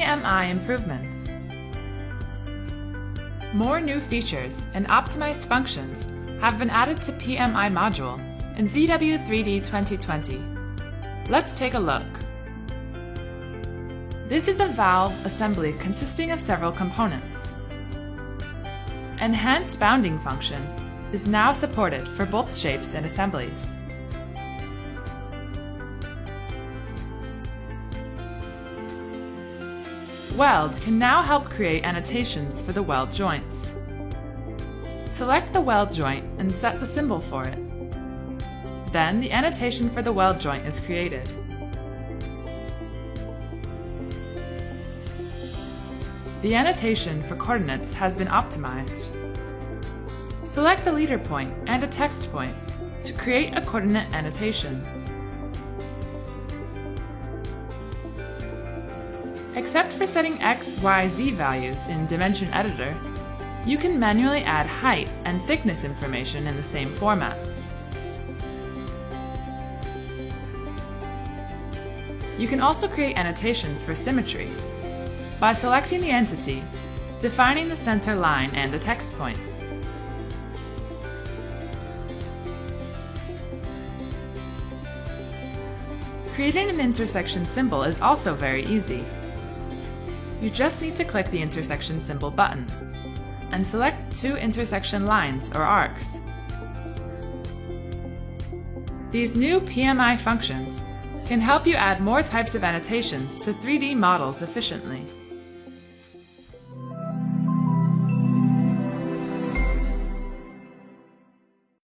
PMI Improvements. More new features and optimized functions have been added to PMI module in ZW3D 2020. Let's take a look. This is a valve assembly consisting of several components. Enhanced bounding function is now supported for both shapes and assemblies. Weld can now help create annotations for the weld joints. Select the weld joint and set the symbol for it. Then the annotation for the weld joint is created. The annotation for coordinates has been optimized. Select a leader point and a text point to create a coordinate annotation. Except for setting X, Y, Z values in Dimension Editor, you can manually add height and thickness information in the same format. You can also create annotations for symmetry by selecting the entity, defining the center line and a text point. Creating an intersection symbol is also very easy. You just need to click the intersection symbol button and select two intersection lines or arcs. These new PMI functions can help you add more types of annotations to 3D models efficiently.